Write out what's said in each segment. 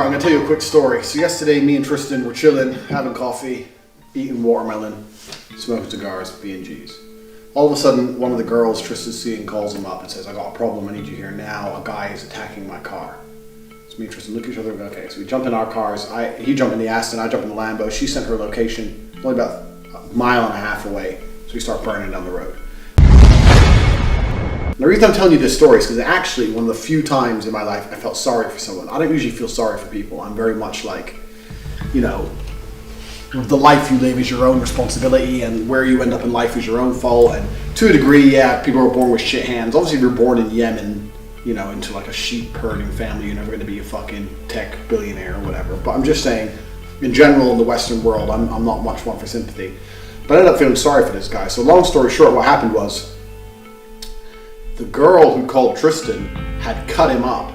I'm gonna tell you a quick story. So yesterday, me and Tristan were chilling, having coffee, eating watermelon, smoking cigars, B&Gs. All of a sudden, one of the girls Tristan's seeing calls him up and says, "I got a problem, I need you here now. A guy is attacking my car." So me and Tristan look at each other and go, okay. So we jump in our cars. He jumped in the Aston, I jump in the Lambo. She sent her location, only about a mile and a half away. So we start burning down the road. And the reason I'm telling you this story is because actually one of the few times in my life I felt sorry for someone. I don't usually feel sorry for people. I'm very much like, you know, the life you live is your own responsibility, and where you end up in life is your own fault. And to a degree, yeah, people are born with shit hands. Obviously, if you're born in Yemen, you know, into like a sheep herding family, you're never going to be a fucking tech billionaire or whatever. But I'm just saying, in general, in the Western world, I'm not much one for sympathy. But I ended up feeling sorry for this guy. So long story short, what happened was the girl who called Tristan had cut him up.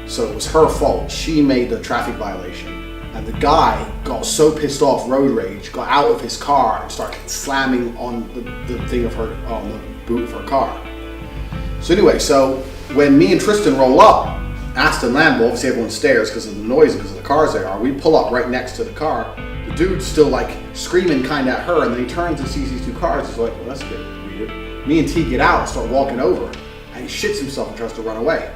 So it was her fault. She made the traffic violation. And the guy got so pissed off, road rage, got out of his car and started slamming on the thing of her, on the boot of her car. So anyway, so when me and Tristan roll up, Aston Lambo, obviously everyone stares because of the noise and because of the cars they are. We pull up right next to the car. The dude's still like screaming kind of at her, and then he turns and sees these two cars. He's like, well, that's a bit weird. Me and T get out and start walking over, and he shits himself and tries to run away.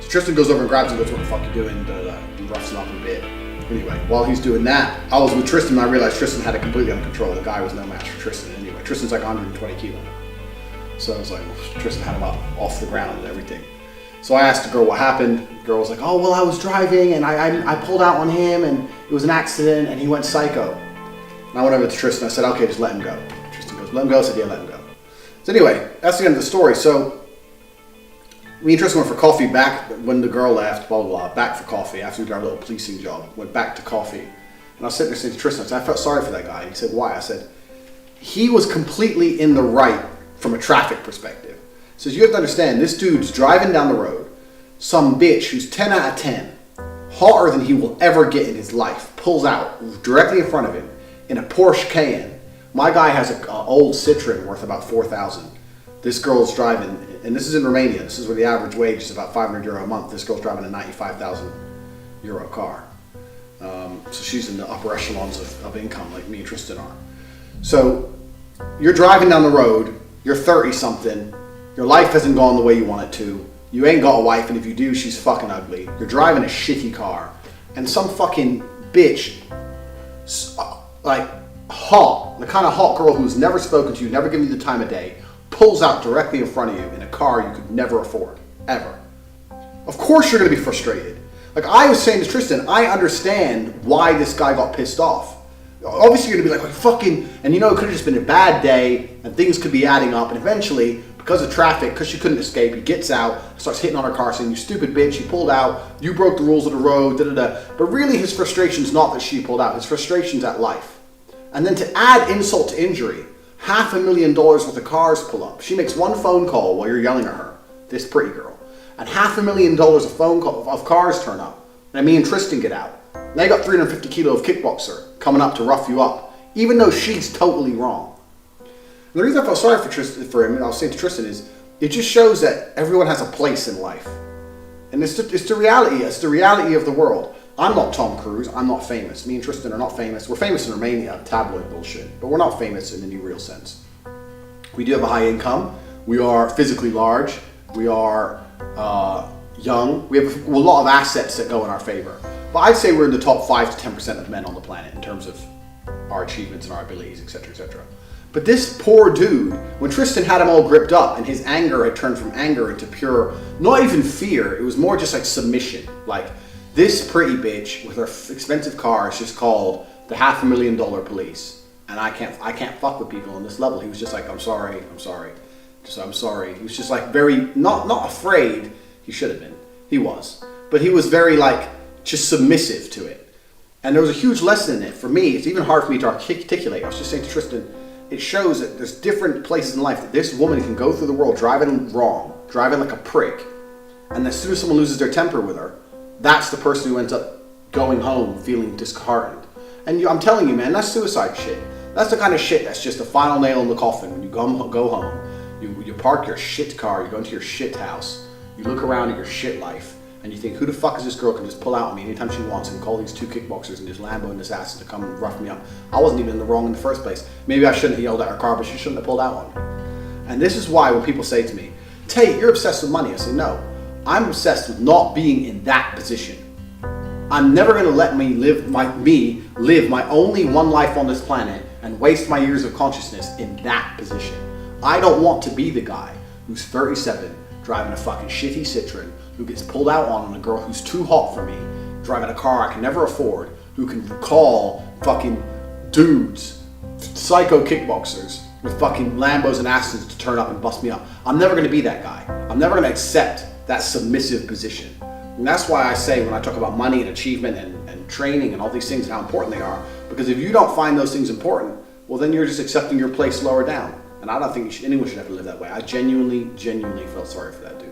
So Tristan goes over and grabs him and goes, "What the fuck you doing?" And roughs him up a bit. Anyway, while he's doing that, I was with Tristan and I realized Tristan had it completely under control. The guy was no match for Tristan anyway. Tristan's like 120 kilos. So I was like, well, Tristan had him up off the ground and everything. So I asked the girl what happened. The girl was like, "Oh, well, I was driving and I pulled out on him and it was an accident and he went psycho." And I went over to Tristan and I said, "Okay, just let him go." Tristan goes, "Let him go?" I said, "Yeah, let him go." So anyway, that's the end of the story. So me and Tristan went for coffee back when the girl left, blah, blah, blah, back for coffee after we did our little policing job. Went back to coffee. And I was sitting there saying to Tristan, I said, "I felt sorry for that guy." He said, "Why?" I said, "He was completely in the right from a traffic perspective." He says, "You have to understand, this dude's driving down the road. Some bitch who's 10 out of 10, hotter than he will ever get in his life, pulls out directly in front of him in a Porsche Cayenne. My guy has an old Citroen worth about 4,000. This girl's driving, and this is in Romania, this is where the average wage is about 500 euro a month. This girl's driving a 95,000 euro car. So she's in the upper echelons of income like me and Tristan are. So you're driving down the road, you're 30 something, your life hasn't gone the way you want it to, you ain't got a wife, and if you do, she's fucking ugly. You're driving a shitty car, and some fucking bitch, like hot, the kind of hot girl who's never spoken to you, never given you the time of day, pulls out directly in front of you in a car you could never afford, ever. Of course you're going to be frustrated. Like I was saying to Tristan, I understand why this guy got pissed off. Obviously you're going to be like, fucking, and you know it could have just been a bad day, and things could be adding up, and eventually, because of traffic, because she couldn't escape, he gets out, starts hitting on her car, saying, "You stupid bitch, you pulled out, you broke the rules of the road, da-da-da." But really his frustration's not that she pulled out, his frustration's at life. And then to add insult to injury, $500,000 worth of cars pull up. She makes one phone call while you're yelling at her, this pretty girl, and $500,000 of phone call of cars turn up. And me and Tristan get out. Now you got 350 kilo of kickboxer coming up to rough you up, even though she's totally wrong. And the reason I felt sorry for him, and I was saying to Tristan, is it just shows that everyone has a place in life, and it's the reality. It's the reality of the world. I'm not Tom Cruise. I'm not famous. Me and Tristan are not famous. We're famous in Romania, tabloid bullshit, but we're not famous in any real sense. We do have a high income. We are physically large. We are young. We have a lot of assets that go in our favor. But I'd say we're in the top 5 to 10% of men on the planet in terms of our achievements and our abilities, etc., etc. But this poor dude, when Tristan had him all gripped up and his anger had turned from anger into pure, not even fear, it was more just like submission. Like, this pretty bitch with her expensive car is just called the $500,000 police, and I can't fuck with people on this level. He was just like, I'm sorry. I'm sorry. He was just like very not afraid. He should have been. He was, but he was very like just submissive to it. And there was a huge lesson in it for me. It's even hard for me to articulate. I was just saying to Tristan, it shows that there's different places in life that this woman can go through the world driving wrong, driving like a prick, and as soon as someone loses their temper with her, that's the person who ends up going home feeling disheartened. And I'm telling you, man, that's suicide shit. That's the kind of shit that's just the final nail in the coffin. When you go home, you park your shit car, you go into your shit house, you look around at your shit life, and you think, who the fuck is this girl can just pull out on me anytime she wants and call these two kickboxers and this Lambo and this ass to come rough me up? I wasn't even in the wrong in the first place. Maybe I shouldn't have yelled at her car, but she shouldn't have pulled out on me. And this is why when people say to me, Tate, you're obsessed with money. I say, no, I'm obsessed with not being in that position. I'm never going to let me live my only one life on this planet and waste my years of consciousness in that position. I don't want to be the guy who's 37, driving a fucking shitty Citroen, who gets pulled out on a girl who's too hot for me, driving a car I can never afford, who can call fucking dudes, psycho kickboxers with fucking Lambos and Astons to turn up and bust me up. I'm never going to be that guy. I'm never going to accept that submissive position. And that's why I say when I talk about money and achievement and training and all these things and how important they are, because if you don't find those things important, well then you're just accepting your place lower down. And I don't think anyone should ever live that way. I genuinely felt sorry for that dude.